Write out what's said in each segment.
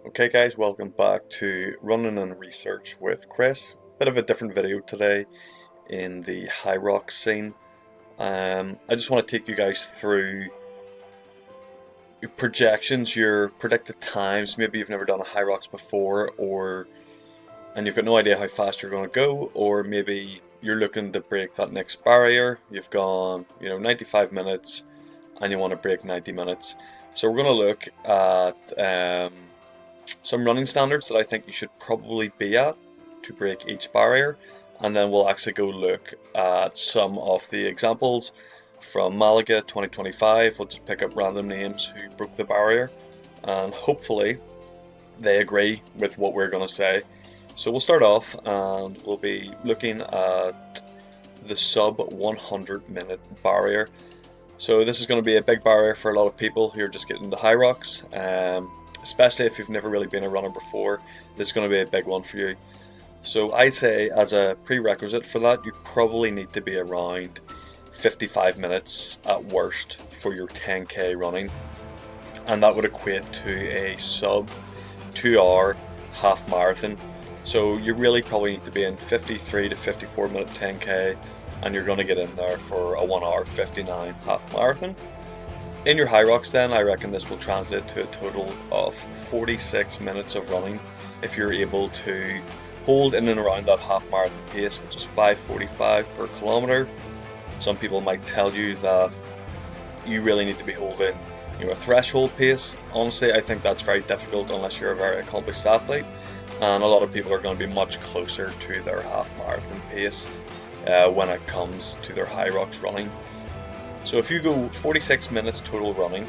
Okay guys, welcome back to Running and Research with Chris. Bit of a different video today in the HYROX scene. I just want to take you guys through your projections, your predicted times. Maybe you've never done a HYROX before, and you've got no idea how fast you're going to go, or maybe you're looking to break that next barrier. You've gone, 95 minutes and you want to break 90 minutes. So we're going to look at some running standards that I think you should probably be at to break each barrier, and then we'll actually go look at some of the examples from Malaga 2025. We'll just pick up random names who broke the barrier, and hopefully they agree with what we're going to say. So we'll start off and we'll be looking at the sub 100 minute barrier. So this is going to be a big barrier for a lot of people who are just getting into HYROX. Especially if you've never really been a runner before, this is going to be a big one for you. So I'd say as a prerequisite for that, you probably need to be around 55 minutes at worst for your 10k running, and that would equate to a sub 2 hour half marathon. So you really probably need to be in 53 to 54 minute 10k, and you're going to get in there for a 1 hour 59 half marathon. In your HYROX then, I reckon this will translate to a total of 46 minutes of running if you're able to hold in and around that half marathon pace, which is 5:45 per kilometre. Some people might tell you that you really need to be holding a threshold pace. Honestly, I think that's very difficult unless you're a very accomplished athlete, and a lot of people are going to be much closer to their half marathon pace when it comes to their HYROX running. So if you go 46 minutes total running,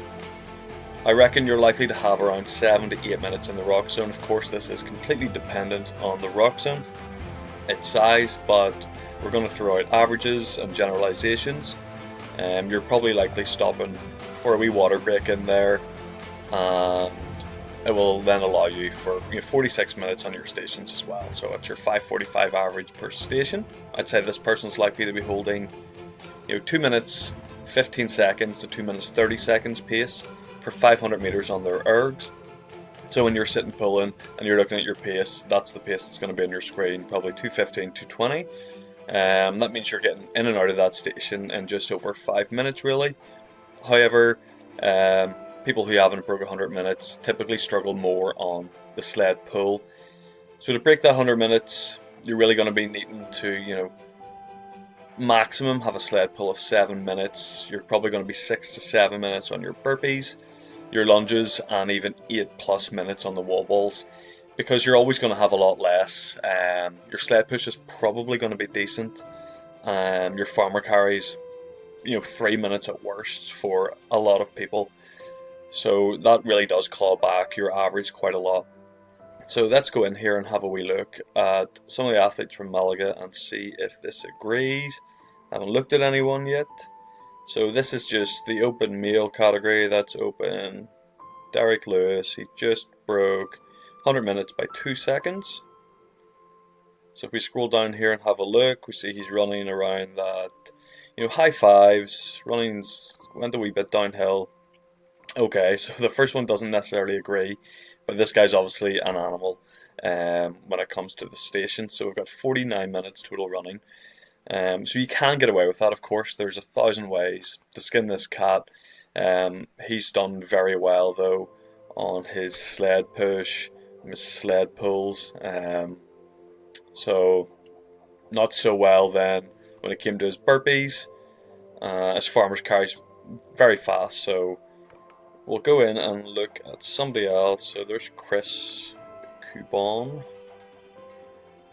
I reckon you're likely to have around 7 to 8 minutes in the rock zone. Of course, this is completely dependent on the rock zone, its size, but we're going to throw out averages and generalizations. You're probably likely stopping for a wee water break in there, and it will then allow you for 46 minutes on your stations as well. So at your 5:45 average per station, I'd say this person's likely to be holding 2 minutes 15 seconds to 2 minutes 30 seconds pace per 500 meters on their ergs. So when you're sitting pulling and you're looking at your pace, that's the pace that's going to be on your screen, probably 2:15, 2:20. That means you're getting in and out of that station in just over 5 minutes really. However, people who haven't broke 100 minutes typically struggle more on the sled pull. So to break that 100 minutes, you're really going to be needing to, maximum have a sled pull of 7 minutes. You're probably going to be 6 to 7 minutes on your burpees, your lunges, and even 8+ minutes on the wall balls, because you're always going to have a lot less. Your sled push is probably going to be decent. Your farmer carries 3 minutes at worst for a lot of people, so that really does claw back your average quite a lot. So let's go in here and have a wee look at some of the athletes from Malaga and see if this agrees. I haven't looked at anyone yet. So this is just the open male category. That's open Derek Lewis. He just broke 100 minutes by 2 seconds. So if we scroll down here and have a look, we see he's running around that, high fives. Went a wee bit downhill. Okay, so the first one doesn't necessarily agree, but this guy's obviously an animal when it comes to the station. So we've got 49 minutes total running. So you can get away with that, of course. There's 1,000 ways to skin this cat. He's done very well, though, on his sled push, his sled pulls. So not so well then when it came to his burpees. His farmer's carries very fast, so we'll go in and look at somebody else. So there's Chris Coubon.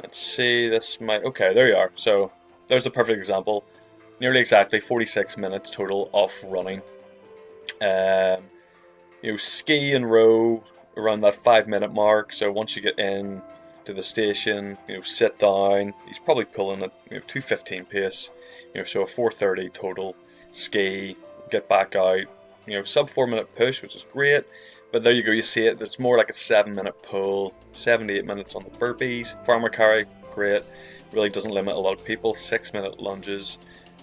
Let's see, okay, there you are. So there's a perfect example. Nearly exactly 46 minutes total off running. Ski and row around that 5 minute mark. So once you get in to the station, sit down. He's probably pulling at 2:15 pace. So a 4:30 total. Ski, get back out. Sub 4 minute push, which is great. But there you go, you see it. It's more like a 7 minute pull, 7 to 8 minutes on the burpees. Farmer carry, great. Really doesn't limit a lot of people. 6 minute lunges,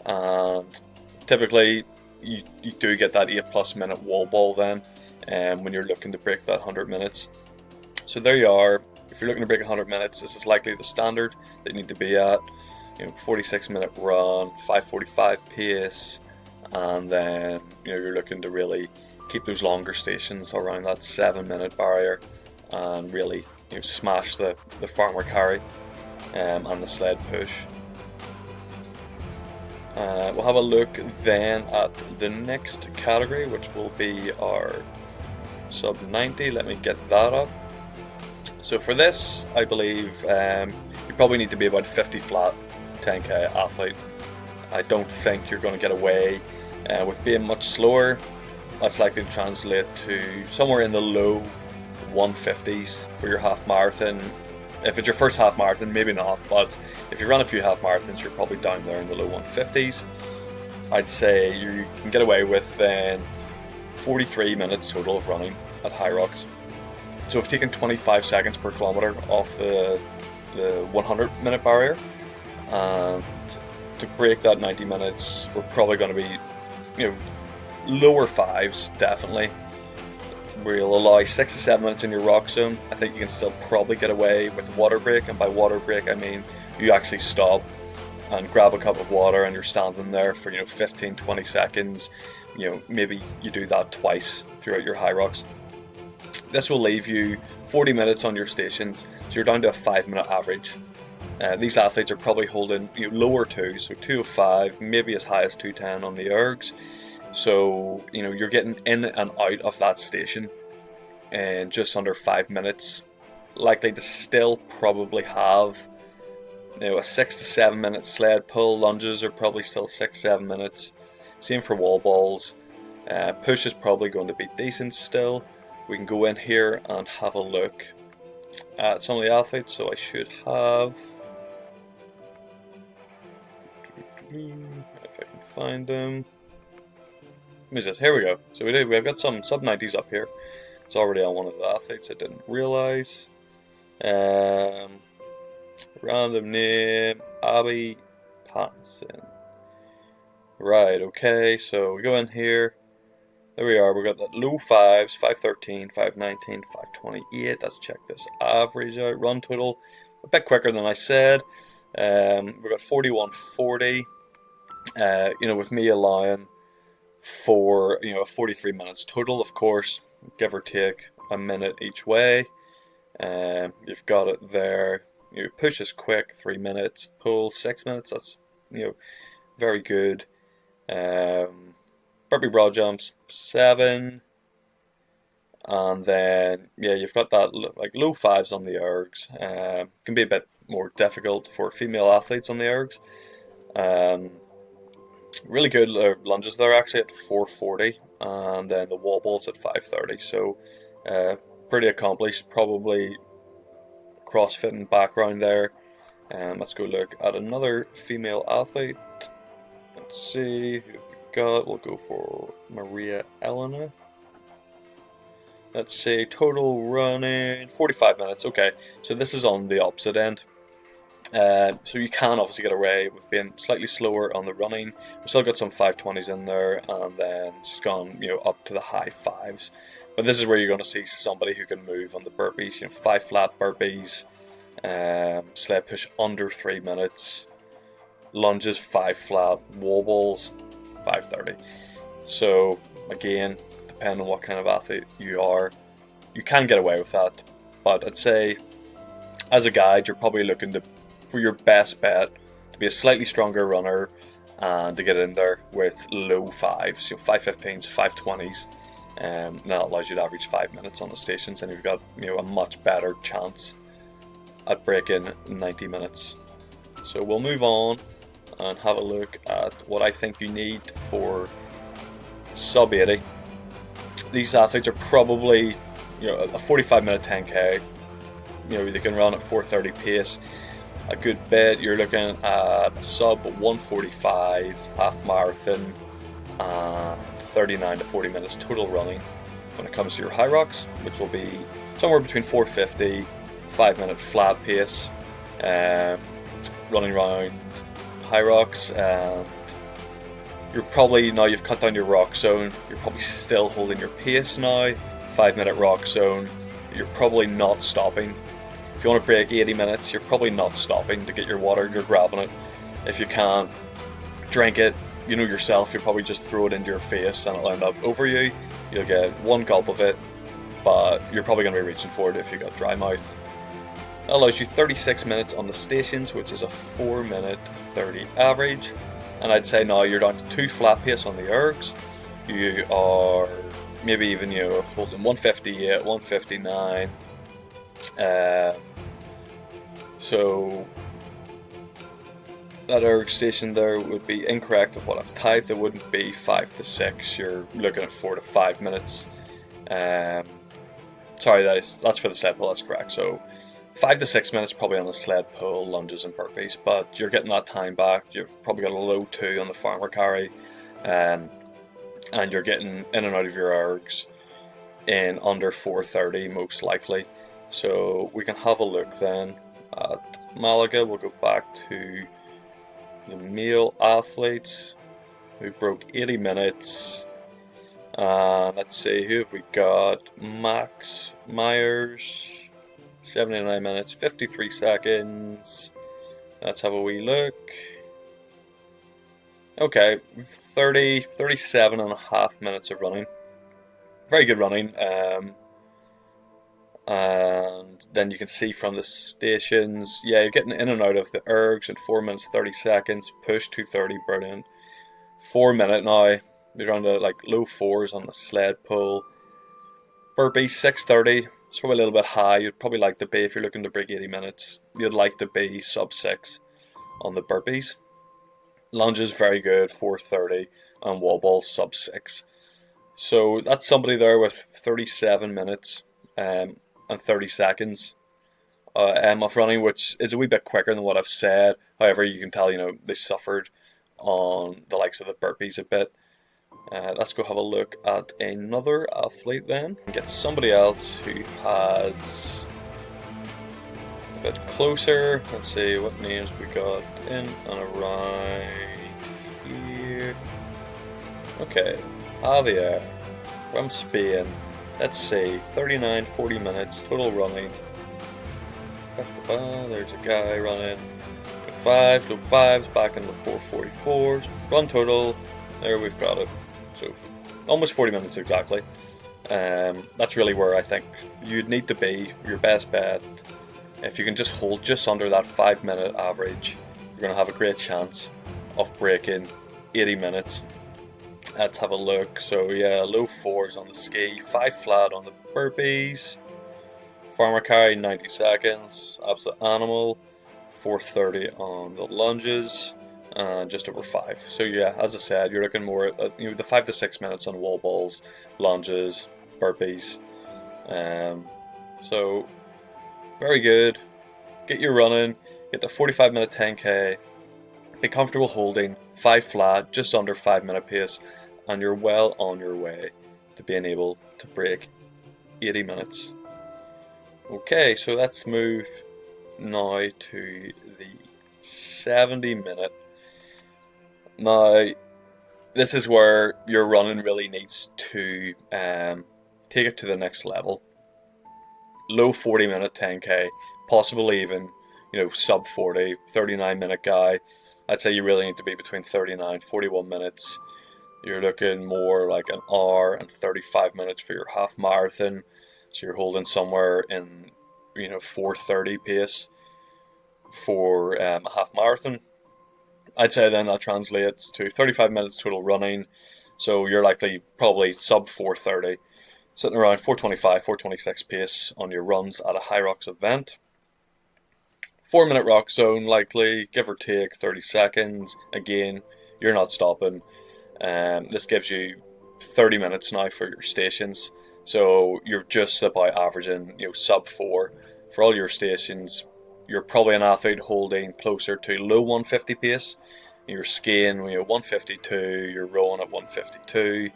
and typically you do get that 8+ minute wall ball then when you're looking to break that 100 minutes. So there you are. If you're looking to break 100 minutes, this is likely the standard that you need to be at. 46-minute run, 5:45 pace, and then you're looking to really keep those longer stations around that 7-minute barrier, and really smash the farmer carry and the sled push. We'll have a look then at the next category, which will be our sub 90. Let me get that up. So for this, I believe you probably need to be about 50 flat 10k athlete. I don't think you're going to get away with being much slower. That's likely to translate to somewhere in the low 150s for your half marathon. If it's your first half marathon, maybe not, but if you run a few half marathons, you're probably down there in the low 150s. I'd say you can get away with 43 minutes total of running at HYROX. So we've taken 25 seconds per kilometer off the 100-minute barrier, and to break that 90 minutes, we're probably going to be, lower fives, definitely. We'll allow 6 to 7 minutes in your rock zone. I think you can still probably get away with water break, and by water break I mean you actually stop and grab a cup of water and you're standing there for 15-20 seconds. Maybe you do that twice throughout your HYROX. This will leave you 40 minutes on your stations, so you're down to a 5-minute average. These athletes are probably holding lower twos, so 2:05, maybe as high as 2:10 on the ergs. So you're getting in and out of that station in just under 5 minutes. Likely to still probably have a 6 to 7 minute sled pull. Lunges are probably still 6-7 minutes. Same for wall balls. Push is probably going to be decent still. We can go in here and have a look at some of the athletes. So I should have, if I can find them. Who's this? Here we go. So we've got some sub 90s up here. It's already on one of the athletes. I didn't realize. Random name, Abby Pattinson. Right. Okay. So we go in here. There we are. We got that low fives, 5:13, 5:19, 5:28. Let's check this average out. Run total a bit quicker than I said. We got 41:40. With me allowing for 43 minutes total, of course, give or take a minute each way. You've got it there. Push is quick, 3 minutes. Pull 6 minutes. That's very good. Burpee broad jumps 7, and then you've got that like low fives on the ergs. Can be a bit more difficult for female athletes on the ergs. Really good lunges there actually at 4:40, and then the wall balls at 5:30. So pretty accomplished, probably crossfitting background there. Let's go look at another female athlete. Let's see who we got. We'll go for Maria Elena. Let's say total running 45 minutes. Okay, so this is on the opposite end. So you can obviously get away with being slightly slower on the running. We've still got some 5:20s in there, and then just gone up to the high fives. But this is where you're going to see somebody who can move on the burpees. 5 flat burpees, sled push under 3 minutes, lunges 5 flat, wall balls 5:30. So again, depending on what kind of athlete you are, you can get away with that. But I'd say as a guide, you're probably looking for your best bet to be a slightly stronger runner and to get in there with low fives, 5:15s, 5:20s. That allows you to average 5 minutes on the stations, and you've got a much better chance at breaking 90 minutes. So we'll move on and have a look at what I think you need for sub 80. These athletes are probably a 45-minute 10k. They can run at 4:30 pace. A good bit. You're looking at sub 145 half marathon and 39 to 40 minutes total running when it comes to your HYROX, which will be somewhere between 4:50, 5-minute flat pace, running around HYROX. And you're probably, now you've cut down your rock zone, you're probably still holding your pace now. 5-minute rock zone, you're probably not stopping. If you want to break 80 minutes, you're probably not stopping to get your water, you're grabbing it. If you can, drink it. You know yourself, you'll probably just throw it into your face and it'll end up over you. You'll get one gulp of it, but you're probably going to be reaching for it if you've got dry mouth. That allows you 36 minutes on the stations, which is a 4-minute 30 average. And I'd say now you're down to 2 flat pace on the ergs. You are maybe even, holding 158, 159. So that erg station there would be incorrect of what I've typed. It wouldn't be 5 to 6. You're looking at 4 to 5 minutes. Sorry, that's for the sled pull. That's correct. So 5 to 6 minutes probably on the sled pull, lunges and burpees, but you're getting that time back. You've probably got a low 2 on the farmer carry, and you're getting in and out of your ergs in under 4:30 most likely. So we can have a look then at Malaga. We'll go back to the male athletes who broke 80 minutes. Let's see, who have we got? Max Myers, 79 minutes, 53 seconds. Let's have a wee look. Okay, 37 and a half minutes of running. Very good running. And then you can see from the stations, yeah, you're getting in and out of the ergs in 4 minutes 30 seconds. Push 2:30, brilliant. 4 minute now. You're down to like low 4s on the sled pull. Burpee 6:30. It's probably a little bit high. You'd probably like to be, if you're looking to break 80 minutes, you'd like to be sub 6 on the burpees. Lunges very good, 4:30, and wall balls sub 6. So that's somebody there with 37 minutes and 30 seconds of running, which is a wee bit quicker than what I've said. However, you can tell, they suffered on the likes of the burpees a bit. Let's go have a look at another athlete then, and get somebody else who has a bit closer. Let's see what names we got in and around here. Okay, Javier from Spain. Let's see, 39, 40 minutes total running. There's a guy running low fives, back into 4:44s. Run total, there we've got it. So almost 40 minutes exactly. That's really where I think you'd need to be. Your best bet, if you can just hold just under that 5-minute average, you're going to have a great chance of breaking 80 minutes. Let's have a look. So yeah, low 4s on the ski, 5 flat on the burpees. Farmer carry 90 seconds, absolute animal. 4:30 on the lunges, and just over 5. So yeah, as I said, you're looking more at the 5 to 6 minutes on wall balls, lunges, burpees. So very good. Get your running. Get the 45-minute 10k. Be comfortable holding 5 flat, just under 5-minute pace, and you're well on your way to being able to break 80 minutes. Okay, so let's move now to the 70-minute. Now, this is where your running really needs to take it to the next level. Low 40-minute 10k, possibly even sub 40, 39-minute guy. I'd say you really need to be between 39 and 41 minutes. You're looking more like an hour and 35 minutes for your half marathon. So you're holding somewhere in 4:30 pace for a half marathon. I'd say then that translates to 35 minutes total running. So you're likely probably sub 4:30, sitting around 4:25, 4:26 pace on your runs at a HYROX event. 4-minute rock zone likely, give or take 30 seconds. Again, you're not stopping. This gives you 30 minutes now for your stations. So you're just about averaging sub 4 for all your stations. You're probably an athlete holding closer to low 150 pace. You're skiing 152, you're rowing at 152.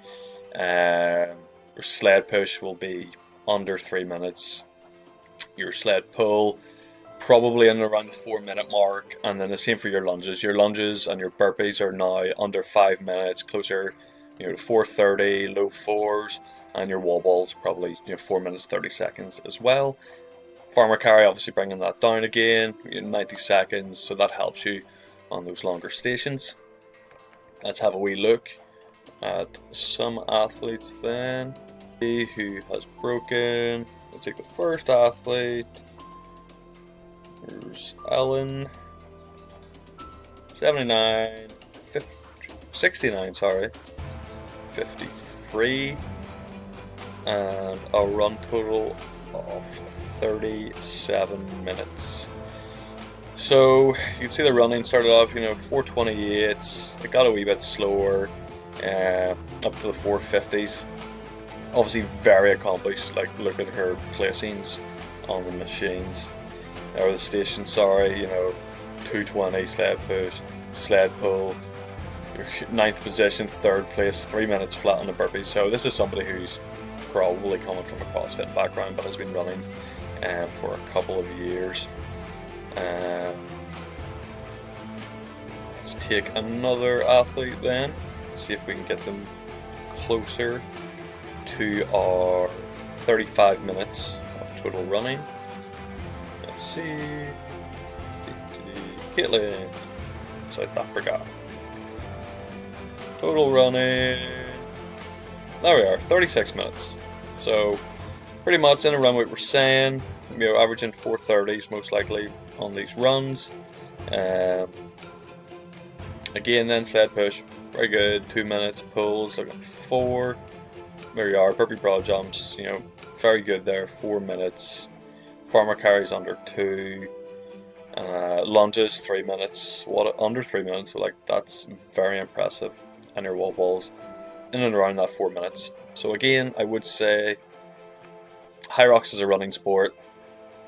Your sled push will be under 3 minutes. Your sled pull probably in around the 4-minute mark, and then the same for your lunges. Your lunges and your burpees are now under 5 minutes, closer to 4:30, low fours, and your wall balls probably 4 minutes 30 seconds as well. Farmer carry obviously bringing that down again, 90 seconds, so that helps you on those longer stations. Let's have a wee look at some athletes then. Who has broken? We'll take the first athlete. There's Ellen. 79, 69, sorry, 53, and a run total of 37 minutes. So you can see the running started off, 4:28. It got a wee bit slower, up to the 4:50s. Obviously very accomplished. Like, look at her placings on the machines, or the station. Sorry, 2:20 sled push, sled pull, 9th position, 3rd place, 3 minutes flat on the burpees. So this is somebody who's probably coming from a CrossFit background but has been running for a couple of years. Let's take another athlete then, see if we can get them closer to our 35 minutes of total running. Let's see. Caitlin, South Africa. Total running. There we are, 36 minutes. So pretty much in around what we're saying, averaging 4:30s most likely on these runs. Again then sled push, very good, 2 minutes, pulls, looking 4. There you are, burpee broad jumps, very good there, 4 minutes. Farmer carries under 2. Lunges 3 minutes, under 3 minutes, so that's very impressive. And your wall balls in and around that 4 minutes. So again, I would say HYROX is a running sport.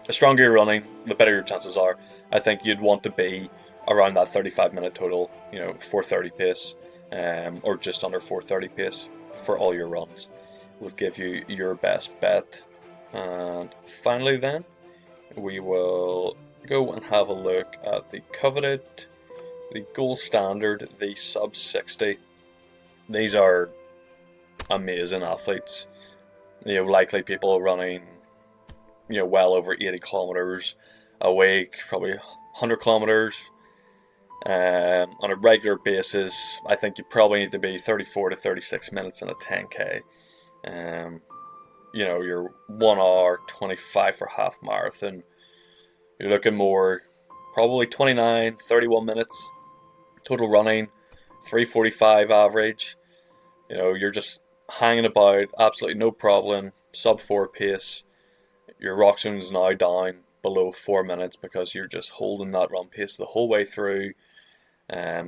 The stronger you're running, the better your chances are. I think you'd want to be around that 35-minute total, 4:30 pace, or just under 4:30 pace for all your runs. Would give you your best bet. And finally then, we will go and have a look at the coveted, the gold standard, the sub 60. These are amazing athletes. Likely people running, well over 80 kilometers a week, probably 100 kilometers on a regular basis. I think you probably need to be 34 to 36 minutes in a 10k. You're 1 hour 25 for half marathon. You're looking more probably 29, 31 minutes total running, 3:45 average. You're just hanging about, absolutely no problem, sub 4 pace. Your rock zone is now down below 4 minutes because you're just holding that run pace the whole way through.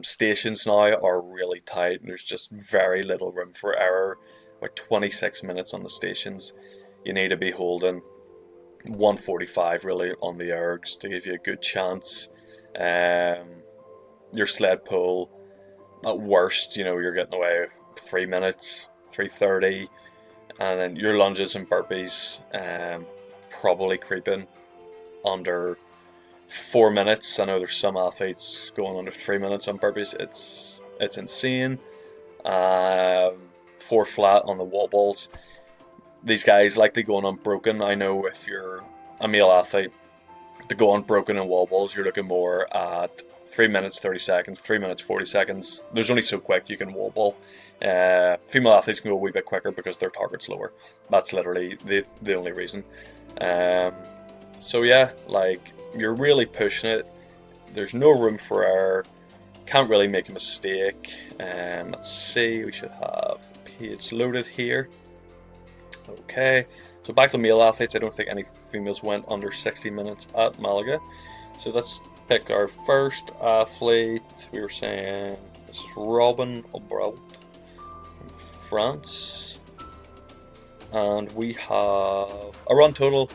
Stations now are really tight, and there's just very little room for error. About 26 minutes on the stations. You need to be holding 1:45 really on the ergs to give you a good chance. Your sled pull, at worst, you're getting away 3 minutes, 3:30, and then your lunges and burpees probably creeping under 4 minutes. I know there's some athletes going under 3 minutes on burpees. It's insane. 4 flat on the wall balls. These guys like to go on unbroken. I know if you're a male athlete, to go unbroken in wall balls, you're looking more at 3 minutes 30 seconds, 3 minutes 40 seconds. There's only so quick you can wall ball. Female athletes can go a wee bit quicker because their target's lower. That's literally the only reason. So yeah, you're really pushing it. There's no room for error. Can't really make a mistake. Let's see, we should have page loaded here. Okay, so back to male athletes. I don't think any females went under 60 minutes at Malaga. So let's pick our first athlete. We were saying this is Robin Obraut from France. And we have a run total,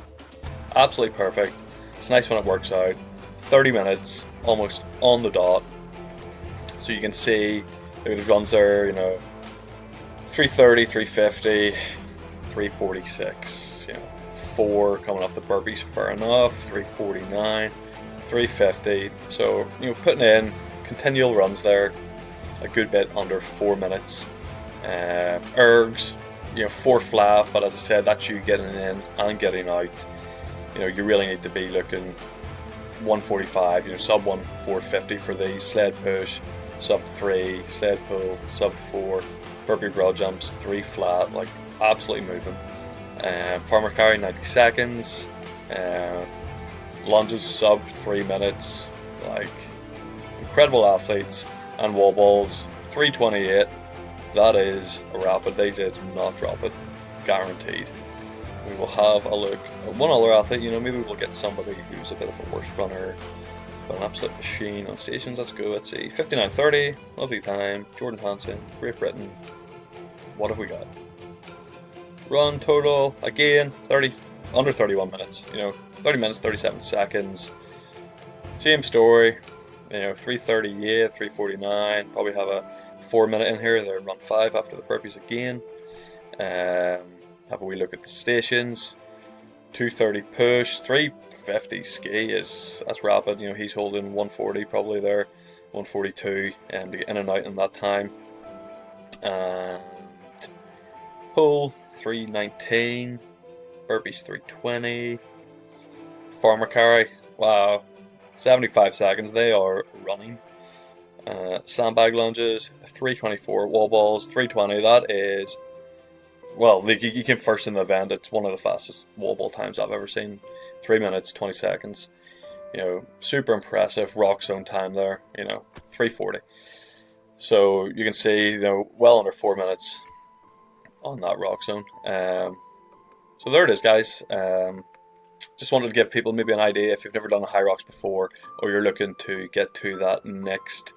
absolutely perfect. It's nice when it works out. 30 minutes, almost on the dot. So you can see the runs there, 3:30, 3:50, 3:46, 4 coming off the burpees, fair enough, 3:49, 3:50. So, putting in continual runs there, a good bit under 4 minutes. Ergs, 4 flat, but as I said, that's you getting in and getting out. You really need to be looking 145, sub 1 450 for the sled push, sub 3 sled pull, sub 4 burpee broad jumps, 3 flat, like absolutely moving. Farmer carry 90 seconds, lunges sub 3 minutes, like incredible athletes. And wall balls 328. That is a rapid. They did not drop it, guaranteed. We will have a look at one other athlete. Maybe we'll get somebody who's a bit of a worse runner, but an absolute machine on stations. Let's go. Let's see. 59:30, lovely time. Jordan Hansen, Great Britain. What have we got? Run total again under 31 minutes. 30 minutes 37 seconds. Same story. 3:30, yeah, 3:49. Probably have a 4-minute in here. They're run 5 after the burpees again. Have a wee look at the stations. 2:30 push, 3:50 ski that's rapid. He's holding 140 probably there, 142, and to get in and out in that time. And pull 3:19, burpees 3:20, farmer carry. Wow. 75 seconds, they are running. Sandbag lunges, 3:24, wall balls, 3:20. That is, well, you came first in the event. It's one of the fastest wall ball times I've ever seen. 3 minutes, 20 seconds. Super impressive rock zone time there, 3:40. So you can see, well under 4 minutes on that rock zone. So there it is, guys. Just wanted to give people maybe an idea if you've never done a HYROX before, or you're looking to get to that next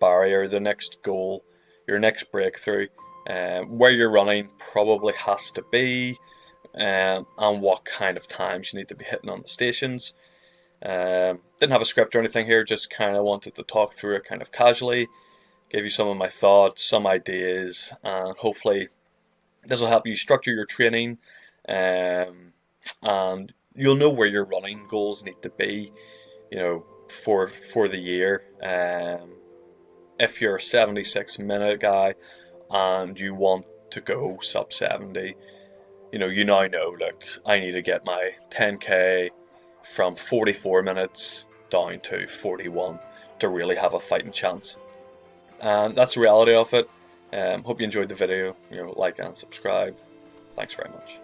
barrier, the next goal, your next breakthrough, where you're running probably has to be, and what kind of times you need to be hitting on the stations. Didn't have a script or anything here, just kind of wanted to talk through it kind of casually, give you some of my thoughts, some ideas, and hopefully this will help you structure your training, and you'll know where your running goals need to be, for the year. If you're a 76-minute guy and you want to go sub 70, you now know, look, I need to get my 10k from 44 minutes down to 41 to really have a fighting chance. And that's the reality of it. Hope you enjoyed the video. Like and subscribe. Thanks very much.